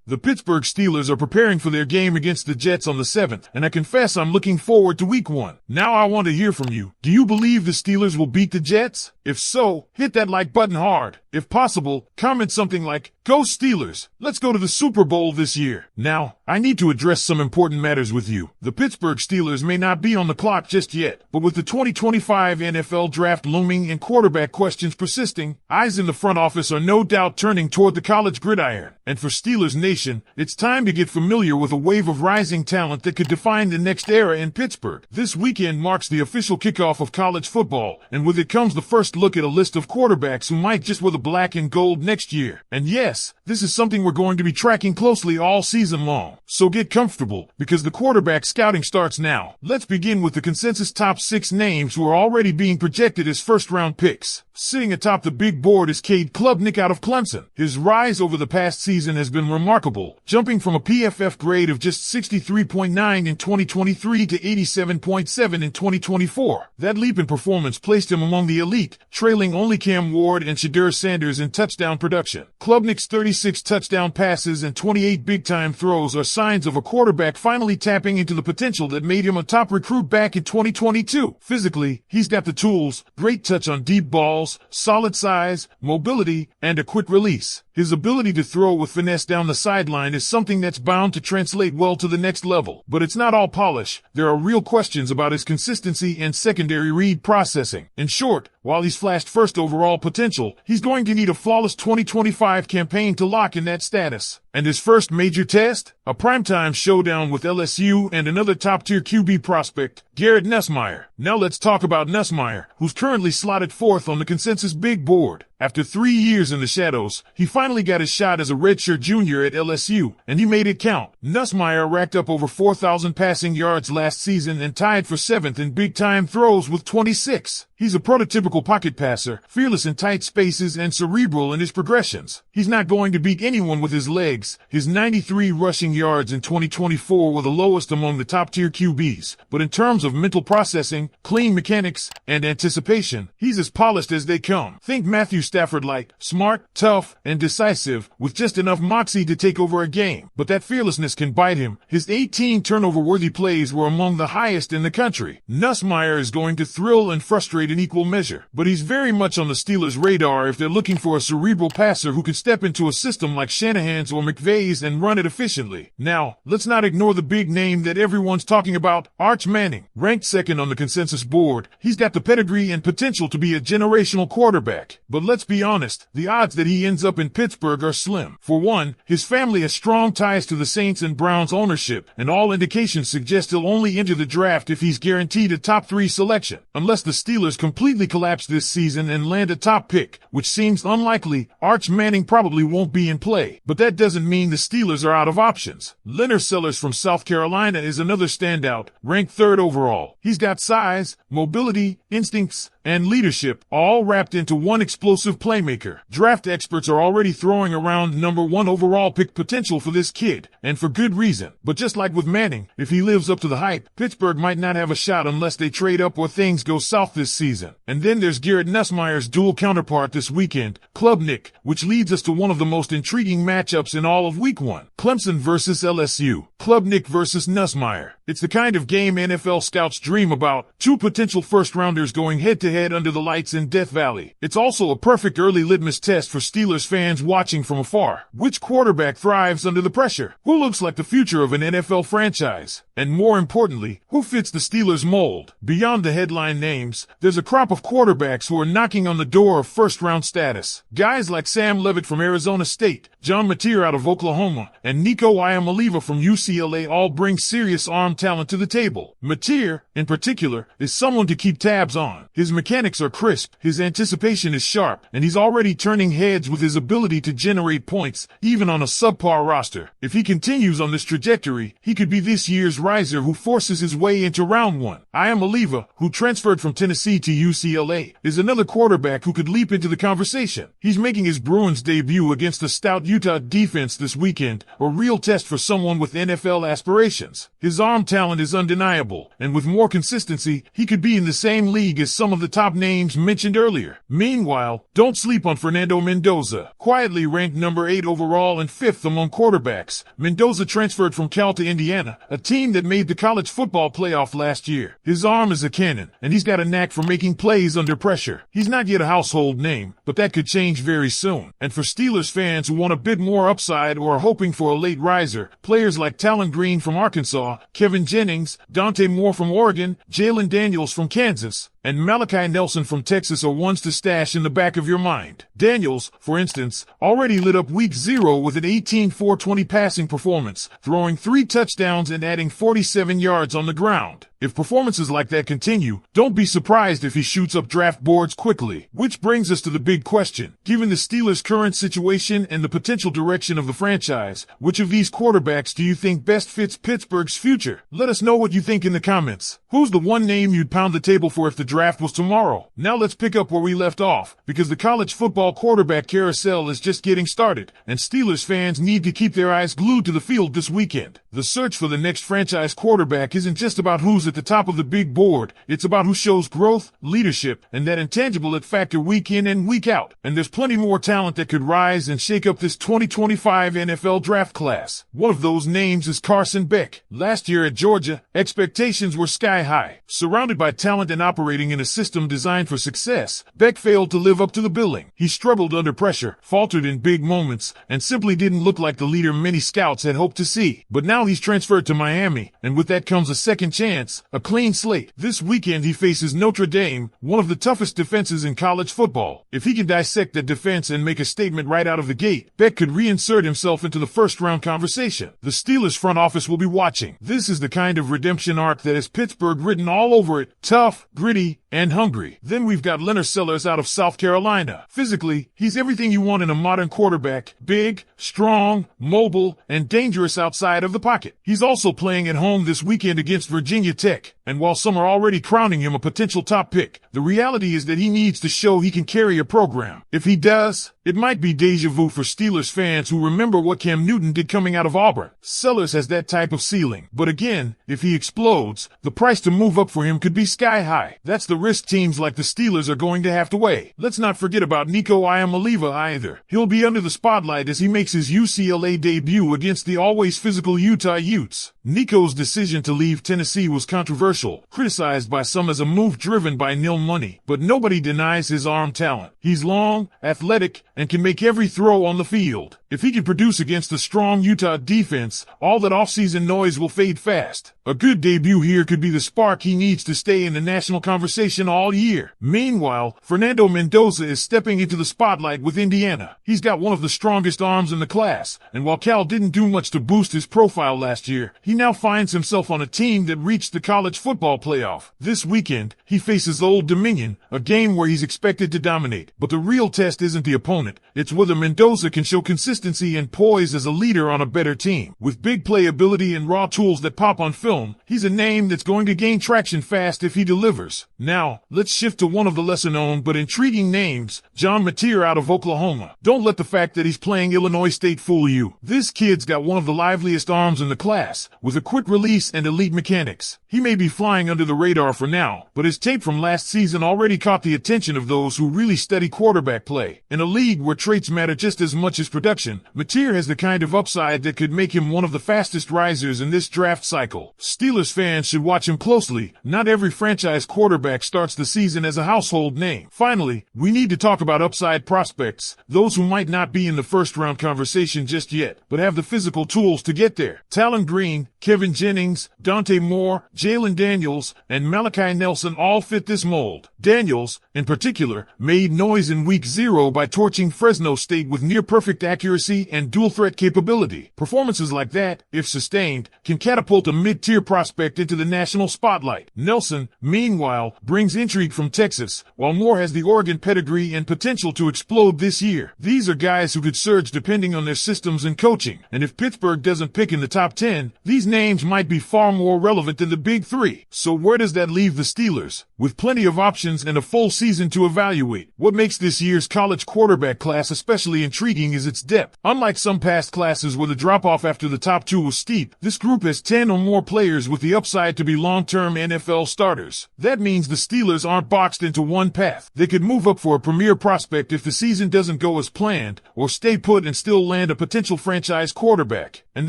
The Pittsburgh Steelers are preparing for their game against the Jets on the 7th, and I confess I'm looking forward to week 1. Now I want to hear from you. Do you believe the Steelers will beat the Jets? If so, hit that like button hard. If possible, comment something like, "Go Steelers! Let's go to the Super Bowl this year." Now, I need to address some important matters with you. The Pittsburgh Steelers may not be on the clock just yet, but with the 2025 NFL Draft looming and quarterback questions persisting, eyes in the front office are no doubt turning toward the college gridiron. And for Steelers Nation, it's time to get familiar with a wave of rising talent that could define the next era in Pittsburgh. This weekend marks the official kickoff of college football, and with it comes the first look at a list of quarterbacks who might just wear the black and gold next year. And yes, this is something we're going to be tracking closely all season long. So get comfortable, because the quarterback scouting starts now. Let's begin with the consensus top 6 names who are already being projected as first-round picks. Sitting atop the big board is Cade Klubnik out of Clemson. His rise over the past season has been remarkable, jumping from a PFF grade of just 63.9 in 2023 to 87.7 in 2024. That leap in performance placed him among the elite, trailing only Cam Ward and Shadur Sanders in touchdown production. Klubnik's 36 touchdown passes and 28 big-time throws are signs of a quarterback finally tapping into the potential that made him a top recruit back in 2022. Physically, he's got the tools, great touch on deep balls, solid size, mobility, and a quick release. His ability to throw with finesse down the sideline is something that's bound to translate well to the next level. But it's not all polish. There are real questions about his consistency and secondary read processing. In short, while he's flashed first overall potential, he's going to need a flawless 2025 campaign to lock in that status. And his first major test? A primetime showdown with LSU and another top-tier QB prospect, Garrett Nussmeier. Now let's talk about Nussmeier, who's currently slotted 4th on the consensus big board. After 3 years in the shadows, he finally got his shot as a redshirt junior at LSU, and he made it count. Nussmeier racked up over 4,000 passing yards last season and tied for 7th in big-time throws with 26. He's a prototypical pocket passer, fearless in tight spaces and cerebral in his progressions. He's not going to beat anyone with his legs. His 93 rushing yards in 2024 were the lowest among the top-tier QBs. But in terms of mental processing, clean mechanics, and anticipation, he's as polished as they come. Think Matthew Stafford-like, smart, tough, and decisive, with just enough moxie to take over a game. But that fearlessness can bite him. His 18 turnover-worthy plays were among the highest in the country. Nussmeier is going to thrill and frustrate in equal measure, but he's very much on the Steelers' radar if they're looking for a cerebral passer who can step into a system like Shanahan's or McVay's and run it efficiently. Now, let's not ignore the big name that everyone's talking about, Arch Manning. Ranked 2nd on the consensus board, he's got the pedigree and potential to be a generational quarterback. But let's be honest, the odds that he ends up in Pittsburgh are slim. For one, his family has strong ties to the Saints and Browns ownership, and all indications suggest he'll only enter the draft if he's guaranteed a top 3 selection. Unless the Steelers completely collapse this season and land a top pick, which seems unlikely, Arch Manning probably won't be in play. But that doesn't mean the Steelers are out of options. Leonard Sellers from South Carolina is another standout, ranked 3rd overall. He's got size, mobility, instincts, and leadership, all wrapped into one explosive playmaker. Draft experts are already throwing around number 1 overall pick potential for this kid, and for good reason. But just like with Manning, if he lives up to the hype, Pittsburgh might not have a shot unless they trade up or things go south this season. And then there's Garrett Nussmeier's dual counterpart this weekend, Klubnik, which leads us to one of the most intriguing matchups in all of week 1. Clemson versus LSU. Klubnik versus Nussmeier. It's the kind of game NFL scouts dream about, 2 potential first-rounders going head-to-head under the lights in Death Valley. It's also a perfect early litmus test for Steelers fans watching from afar. Which quarterback thrives under the pressure? Who looks like the future of an NFL franchise? And more importantly, who fits the Steelers mold? Beyond the headline names, there's a crop of quarterbacks who are knocking on the door of first-round status. Guys like Sam Levitt from Arizona State, John Mateer out of Oklahoma, and Nico Iamaleava from UCLA all bring serious arm talent to the table. Mateer, in particular, is someone to keep tabs on. His mechanics are crisp, his anticipation is sharp, and he's already turning heads with his ability to generate points, even on a subpar roster. If he continues on this trajectory, he could be this year's riser who forces his way into round one. Iamaleava, who transferred from Tennessee to UCLA, is another quarterback who could leap into the conversation. He's making his Bruins debut against a stout Utah defense this weekend, a real test for someone with NFL aspirations. His arm talent is undeniable, and with more consistency, he could be in the same league as some of the top names mentioned earlier. Meanwhile, don't sleep on Fernando Mendoza. Quietly ranked number 8 overall and 5th among quarterbacks, Mendoza transferred from Cal to Indiana, a team that made the college football playoff last year. His arm is a cannon, and he's got a knack for making plays under pressure. He's not yet a household name, but that could change very soon. And for Steelers fans who want a bit more upside or are hoping for a late riser, players like Talon Green from Arkansas, Kevin Jennings, Dante Moore from Oregon, Jalen Daniels from Kansas, and Malachi Nelson from Texas are ones to stash in the back of your mind. Daniels, for instance, already lit up week 0 with an 18-4-20 passing performance, throwing 3 touchdowns and adding 47 yards on the ground. If performances like that continue, don't be surprised if he shoots up draft boards quickly. Which brings us to the big question. Given the Steelers' current situation and the potential direction of the franchise, which of these quarterbacks do you think best fits Pittsburgh's future? Let us know what you think in the comments. Who's the one name you'd pound the table for if the draft was tomorrow? Now let's pick up where we left off, because the college football quarterback carousel is just getting started, and Steelers fans need to keep their eyes glued to the field this weekend. The search for the next franchise quarterback isn't just about who's at the top of the big board. It's about who shows growth, leadership, and that intangible it factor week in and week out. And there's plenty more talent that could rise and shake up this 2025 NFL draft class. One of those names is Carson Beck. Last year at Georgia, expectations were sky high. Surrounded by talent and operating in a system designed for success, Beck failed to live up to the billing. He struggled under pressure, faltered in big moments, and simply didn't look like the leader many scouts had hoped to see. But now he's transferred to Miami, and with that comes a second chance, a clean slate. This weekend he faces Notre Dame, one of the toughest defenses in college football. If he can dissect that defense and make a statement right out of the gate, Beck could reinsert himself into the first-round conversation. The Steelers front office will be watching. This is the kind of redemption arc that has Pittsburgh written all over it. Tough, gritty, and hungry. Then we've got Leonard Sellers out of South Carolina. Physically, he's everything you want in a modern quarterback. Big, strong, mobile, and dangerous outside of the pocket. He's also playing at home this weekend against Virginia Tech. And while some are already crowning him a potential top pick, the reality is that he needs to show he can carry a program. If he does, it might be deja vu for Steelers fans who remember what Cam Newton did coming out of Auburn. Sellers has that type of ceiling. But again, if he explodes, the price to move up for him could be sky high. That's the risk teams like the Steelers are going to have to weigh. Let's not forget about Nico Iamaleava either. He'll be under the spotlight as he makes his UCLA debut against the always physical Utah Utes. Nico's decision to leave Tennessee was controversial, criticized by some as a move driven by nil money, but nobody denies his arm talent. He's long, athletic, and can make every throw on the field. If he can produce against a strong Utah defense, all that offseason noise will fade fast. A good debut here could be the spark he needs to stay in the national conversation all year. Meanwhile, Fernando Mendoza is stepping into the spotlight with Indiana. He's got one of the strongest arms in the class, and while Cal didn't do much to boost his profile last year, he now finds himself on a team that reached the college football playoff. This weekend, he faces Old Dominion, a game where he's expected to dominate. But the real test isn't the opponent, it's whether Mendoza can show consistency and poise as a leader on a better team. With big playability and raw tools that pop on film, he's a name that's going to gain traction fast if he delivers. Now, let's shift to one of the lesser-known but intriguing names, John Mateer out of Oklahoma. Don't let the fact that he's playing Illinois State fool you. This kid's got one of the liveliest arms in the class, with a quick release and elite mechanics. He may be flying under the radar for now, but his tape from last season already caught the attention of those who really study quarterback play. In a league where traits matter just as much as production, Mateer has the kind of upside that could make him one of the fastest risers in this draft cycle. Steelers fans should watch him closely. Not every franchise quarterback starts the season as a household name. Finally, we need to talk about upside prospects, those who might not be in the first-round conversation just yet, but have the physical tools to get there. Talon Green, Kevin Jennings, Dante Moore, Jalen Daniels, and Malachi Nelson all fit this mold. Daniels, in particular, made noise in Week 0 by torching Fresno State with near-perfect accuracy and dual-threat capability. Performances like that, if sustained, can catapult a mid-tier prospect into the national spotlight. Nelson, meanwhile, brings intrigue from Texas, while Moore has the Oregon pedigree and potential to explode this year. These are guys who could surge depending on their systems and coaching, and if Pittsburgh doesn't pick in the top 10, these names might be far more relevant than the Big Three. So where does that leave the Steelers? With plenty of options and a full season to evaluate. What makes this year's college quarterback class especially intriguing is its depth. Unlike some past classes where the drop-off after the top 2 was steep, this group has 10 or more players with the upside to be long-term NFL starters. That means the Steelers aren't boxed into one path. They could move up for a premier prospect if the season doesn't go as planned, or stay put and still land a potential franchise quarterback. And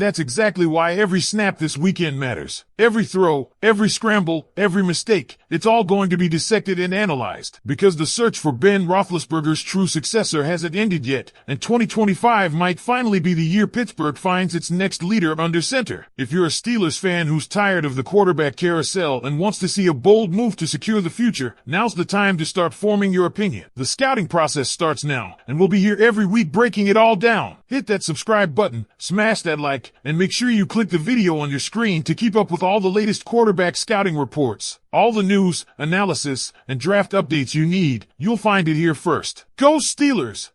that's exactly why every snap this weekend matters. Every throw, every scramble, every mistake, it's all going to be dissected and analyzed. Because the search for Ben Roethlisberger's true successor hasn't ended yet, and 2025 might finally be the year Pittsburgh finds its next leader under center. If you're a Steelers fan who's tired of the quarterback carousel and wants to see a bold move to secure the future, now's the time to start forming your opinion. The scouting process starts now, and we'll be here every week breaking it all down. Hit that subscribe button, smash that like, and make sure you click the video on your screen to keep up with all the latest quarterback scouting reports. All the news, analysis, and draft updates you need, you'll find it here first. Go Steelers!